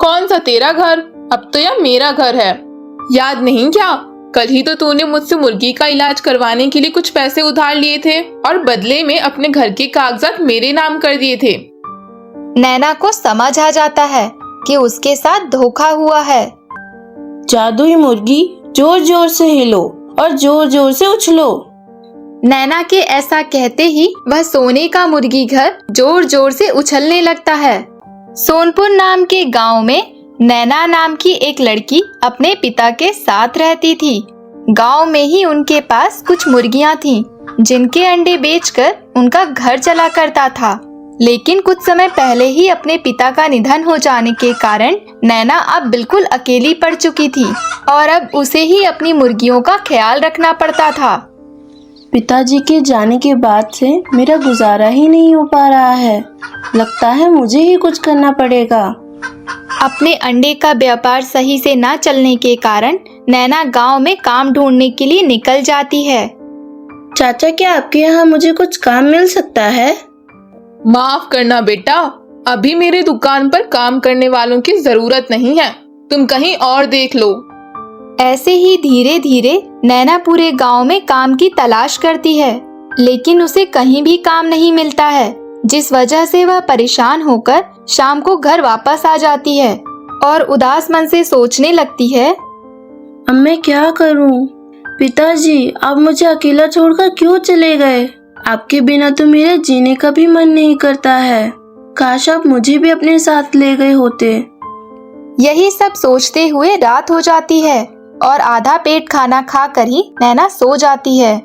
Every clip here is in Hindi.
कौन सा तेरा घर, अब तो यह मेरा घर है। याद नहीं क्या, कल ही तो तूने मुझसे मुर्गी का इलाज करवाने के लिए कुछ पैसे उधार लिए थे और बदले में अपने घर के कागजात मेरे नाम कर दिए थे। नैना को समझ आ जाता है कि उसके साथ धोखा हुआ है। जादुई मुर्गी, जोर जोर से हिलो और जोर जोर से उछलो। नैना के ऐसा कहते ही वह सोने का मुर्गी घर जोर जोर से उछलने लगता है। सोनपुर नाम के गांव में नैना नाम की एक लड़की अपने पिता के साथ रहती थी। गांव में ही उनके पास कुछ मुर्गियां थीं, जिनके अंडे बेचकर उनका घर चला करता था। लेकिन कुछ समय पहले ही अपने पिता का निधन हो जाने के कारण नैना अब बिल्कुल अकेली पड़ चुकी थी और अब उसे ही अपनी मुर्गियों का ख्याल रखना पड़ता था। पिताजी के जाने के बाद से मेरा गुजारा ही नहीं हो पा रहा है। लगता है मुझे ही कुछ करना पड़ेगा। अपने अंडे का व्यापार सही से ना चलने के कारण नैना गांव में काम ढूंढने के लिए निकल जाती है। चाचा, क्या आपके यहाँ मुझे कुछ काम मिल सकता है? माफ करना बेटा, अभी मेरे दुकान पर काम करने वालों की जरूरत नहीं है, तुम कहीं और देख लो। ऐसे ही धीरे धीरे नैना पूरे गांव में काम की तलाश करती है, लेकिन उसे कहीं भी काम नहीं मिलता है, जिस वजह से वह परेशान होकर शाम को घर वापस आ जाती है और उदास मन से सोचने लगती है, अब मैं क्या करूं? पिताजी, आप मुझे अकेला छोड़कर क्यों चले गए? आपके बिना तो मेरे जीने का भी मन नहीं करता है। काश आप मुझे भी अपने साथ ले गए होते। यही सब सोचते हुए रात हो जाती है और आधा पेट खाना खाकर ही नैना सो जाती है।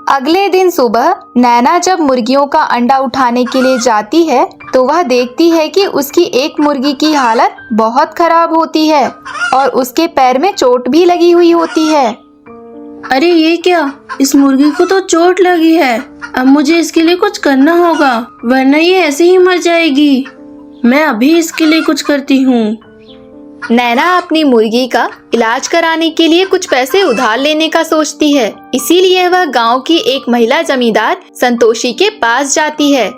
अगले दिन सुबह नैना जब मुर्गियों का अंडा उठाने के लिए जाती है तो वह देखती है कि उसकी एक मुर्गी की हालत बहुत खराब होती है और उसके पैर में चोट भी लगी हुई होती है। अरे ये क्या, इस मुर्गी को तो चोट लगी है। अब मुझे इसके लिए कुछ करना होगा, वरना ये ऐसे ही मर जाएगी। मैं अभी इसके लिए कुछ करती हूँ। नैना अपनी मुर्गी का इलाज कराने के लिए कुछ पैसे उधार लेने का सोचती है, इसीलिए वह गांव की एक महिला जमींदार संतोषी के पास जाती है।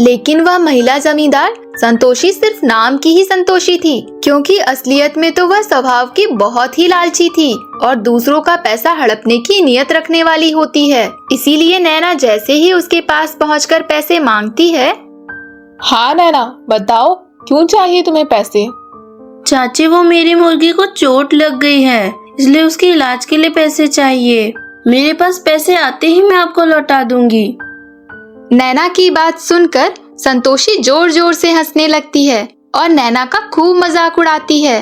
लेकिन वह महिला जमींदार संतोषी सिर्फ नाम की ही संतोषी थी, क्योंकि असलियत में तो वह स्वभाव की बहुत ही लालची थी और दूसरों का पैसा हड़पने की नियत रखने वाली होती है। इसीलिए नैना जैसे ही उसके पास पहुंचकर पैसे मांगती है। हाँ नैना, बताओ क्यों चाहिए तुम्हें पैसे? चाची, वो मेरी मुर्गी को चोट लग गई है, इसलिए उसके इलाज के लिए पैसे चाहिए। मेरे पास पैसे आते ही मैं आपको लौटा दूंगी। नैना की बात सुनकर संतोषी जोर जोर से हंसने लगती है और नैना का खूब मजाक उड़ाती है।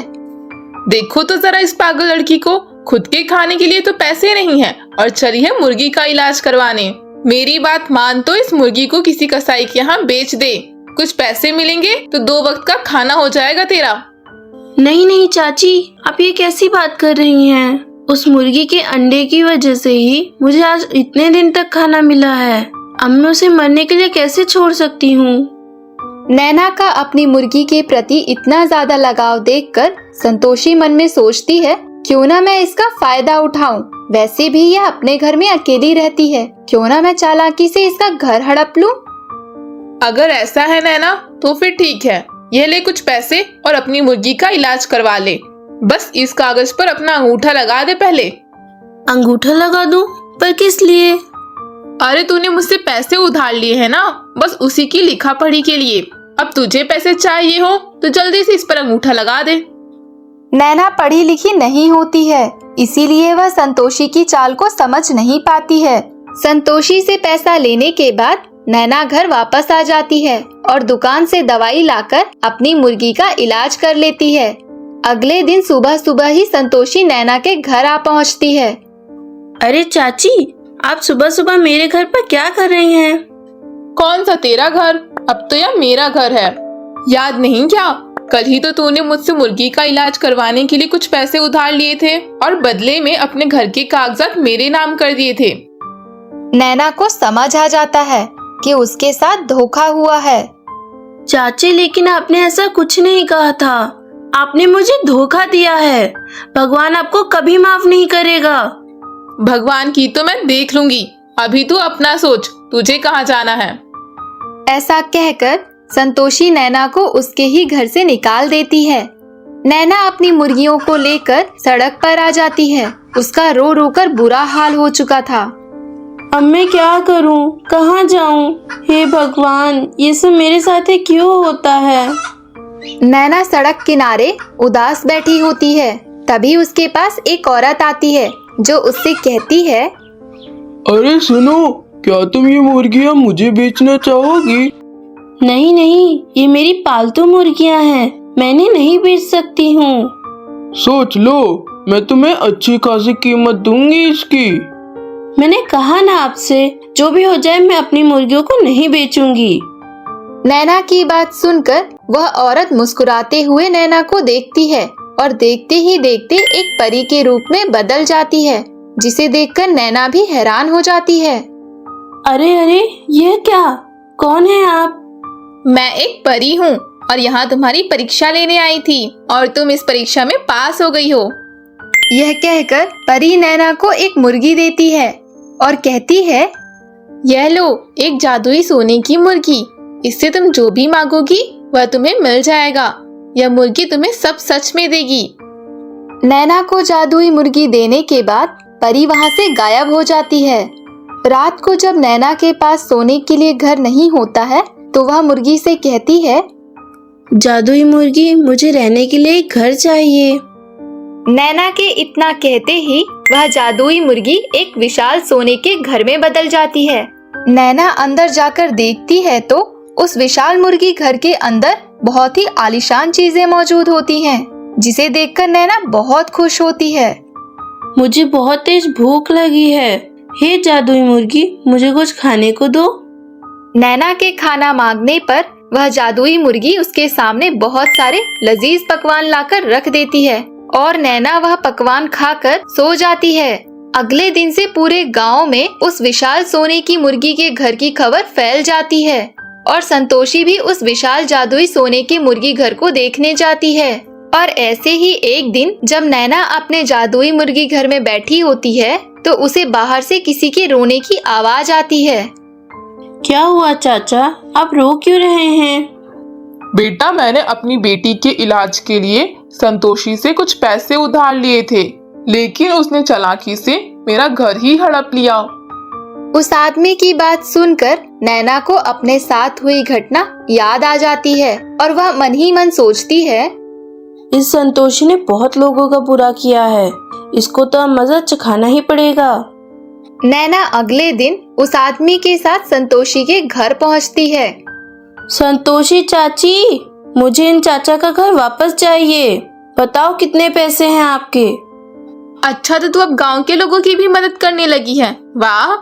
देखो तो जरा इस पागल लड़की को, खुद के खाने के लिए तो पैसे नहीं है और चली है मुर्गी का इलाज करवाने। मेरी बात मान तो इस मुर्गी को किसी कसाई के यहाँ बेच दे, कुछ पैसे मिलेंगे तो 2 वक्त का खाना हो जाएगा तेरा। नहीं नहीं चाची, आप ये कैसी बात कर रही हैं? उस मुर्गी के अंडे की वजह से ही मुझे आज इतने दिन तक खाना मिला है। अब मैं उसे मरने के लिए कैसे छोड़ सकती हूँ? नैना का अपनी मुर्गी के प्रति इतना ज्यादा लगाव देखकर संतोषी मन में सोचती है, क्यों ना मैं इसका फायदा उठाऊं। वैसे भी यह अपने घर में अकेली रहती है, क्यों ना मैं चालाकी से इसका घर हड़प लूं। अगर ऐसा है नैना तो फिर ठीक है, यह ले कुछ पैसे और अपनी मुर्गी का इलाज करवा ले। बस इस कागज पर अपना अंगूठा लगा दे पहले। अंगूठा लगा दूं? पर किस लिए? अरे तूने मुझसे पैसे उधार लिए हैं ना, बस उसी की लिखा पढ़ी के लिए। अब तुझे पैसे चाहिए हो तो जल्दी से इस पर अंगूठा लगा दे। नैना पढ़ी लिखी नहीं होती है, इसीलिए वह संतोषी की चाल को समझ नहीं पाती है। संतोषी से पैसा लेने के बाद नैना घर वापस आ जाती है और दुकान से दवाई लाकर अपनी मुर्गी का इलाज कर लेती है। अगले दिन सुबह सुबह ही संतोषी नैना के घर आ पहुंचती है। अरे चाची, आप सुबह सुबह मेरे घर पर क्या कर रही हैं? कौन सा तेरा घर, अब तो यह मेरा घर है। याद नहीं क्या, कल ही तो तूने मुझसे मुर्गी का इलाज करवाने के लिए कुछ पैसे उधार लिए थे और बदले में अपने घर के कागजात मेरे नाम कर दिए थे। नैना को समझ आ जाता है कि उसके साथ धोखा हुआ है। चाची, लेकिन आपने ऐसा कुछ नहीं कहा था। आपने मुझे धोखा दिया है। भगवान आपको कभी माफ नहीं करेगा। भगवान की तो मैं देख लूंगी, अभी तू अपना सोच, तुझे कहाँ जाना है। ऐसा कहकर संतोषी नैना को उसके ही घर से निकाल देती है। नैना अपनी मुर्गियों को लेकर सड़क पर आ जाती है। उसका रो रो कर बुरा हाल हो चुका था। अब मैं क्या करूं? कहाँ जाऊं? हे भगवान, ये सब मेरे साथ ही क्यों होता है? नैना सड़क किनारे उदास बैठी होती है। तभी उसके पास एक औरत आती है जो उससे कहती है, अरे सुनो, क्या तुम ये मुर्गियाँ मुझे बेचना चाहोगी? नहीं नहीं, ये मेरी पालतू मुर्गियां हैं, मैंने नहीं बेच सकती हूँ। सोच लो, मैं तुम्हें अच्छी खासी कीमत दूंगी इसकी। मैंने कहा ना आपसे, जो भी हो जाए मैं अपनी मुर्गियों को नहीं बेचूंगी। नैना की बात सुनकर वह औरत मुस्कुराते हुए नैना को देखती है और देखते ही देखते एक परी के रूप में बदल जाती है, जिसे देखकर नैना भी हैरान हो जाती है। अरे अरे, ये क्या? कौन है आप? मैं एक परी हूँ और यहाँ तुम्हारी परीक्षा लेने आई थी और तुम इस परीक्षा में पास हो गई हो। यह कहकर परी नैना को एक मुर्गी देती है और कहती है, यह लो, एक जादुई सोने की मुर्गी। इससे तुम जो भी मांगोगी वह तुम्हें मिल जाएगा। यह मुर्गी तुम्हें सब सच में देगी। नैना को जादुई मुर्गी देने के बाद परी वहाँ से गायब हो जाती है। रात को जब नैना के पास सोने के लिए घर नहीं होता है तो वह मुर्गी से कहती है, जादुई मुर्गी, मुझे रहने के लिए एक घर चाहिए। नैना के इतना कहते ही वह जादुई मुर्गी एक विशाल सोने के घर में बदल जाती है। नैना अंदर जाकर देखती है तो उस विशाल मुर्गी घर के अंदर बहुत ही आलीशान चीजें मौजूद होती हैं, जिसे देखकर नैना बहुत खुश होती है। मुझे बहुत तेज भूख लगी है। हे जादुई मुर्गी, मुझे कुछ खाने को दो। नैना के खाना मांगने पर वह जादुई मुर्गी उसके सामने बहुत सारे लजीज पकवान लाकर रख देती है और नैना वह पकवान खाकर सो जाती है। अगले दिन से पूरे गांव में उस विशाल सोने की मुर्गी के घर की खबर फैल जाती है और संतोषी भी उस विशाल जादुई सोने के मुर्गी घर को देखने जाती है। और ऐसे ही एक दिन जब नैना अपने जादुई मुर्गी घर में बैठी होती है तो उसे बाहर से किसी के रोने की आवाज आती है। क्या हुआ चाचा, आप रो क्यों रहे हैं? बेटा, मैंने अपनी बेटी के इलाज के लिए संतोषी से कुछ पैसे उधार लिए थे, लेकिन उसने चालाकी से मेरा घर ही हड़प लिया। उस आदमी की बात सुनकर नैना को अपने साथ हुई घटना याद आ जाती है और वह मन ही मन सोचती है, इस संतोषी ने बहुत लोगों का बुरा किया है, इसको तो अब मजा चखाना ही पड़ेगा। नैना अगले दिन उस आदमी के साथ संतोषी के घर पहुंचती है। संतोषी चाची, मुझे इन चाचा का घर वापस चाहिए। बताओ कितने पैसे हैं आपके? अच्छा, तो तू अब गांव के लोगों की भी मदद करने लगी है। वाह!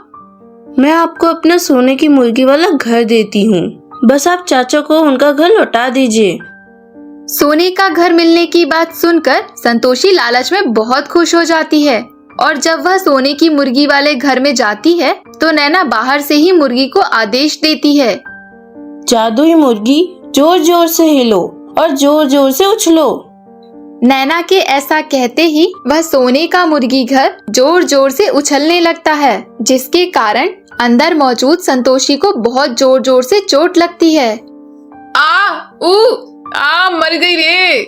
मैं आपको अपना सोने की मुर्गी वाला घर देती हूँ, बस आप चाचा को उनका घर लौटा दीजिए। सोने का घर मिलने की बात सुनकर संतोषी लालच में बहुत खुश हो जाती है और जब वह सोने की मुर्गी वाले घर में जाती है तो नैना बाहर से ही मुर्गी को आदेश देती है, जादुई मुर्गी, जोर जोर से हिलो और जोर जोर से उछलो। नैना के ऐसा कहते ही वह सोने का मुर्गी घर जोर जोर से उछलने लगता है, जिसके कारण अंदर मौजूद संतोषी को बहुत जोर जोर से चोट लगती है। मर गई रे।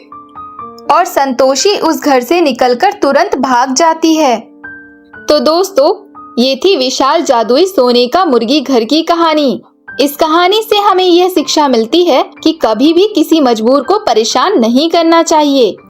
और संतोषी उस घर से निकलकर तुरंत भाग जाती है। तो दोस्तों, ये थी विशाल जादुई सोने का मुर्गी घर की कहानी। इस कहानी से हमें यह शिक्षा मिलती है कि कभी भी किसी मजबूर को परेशान नहीं करना चाहिए।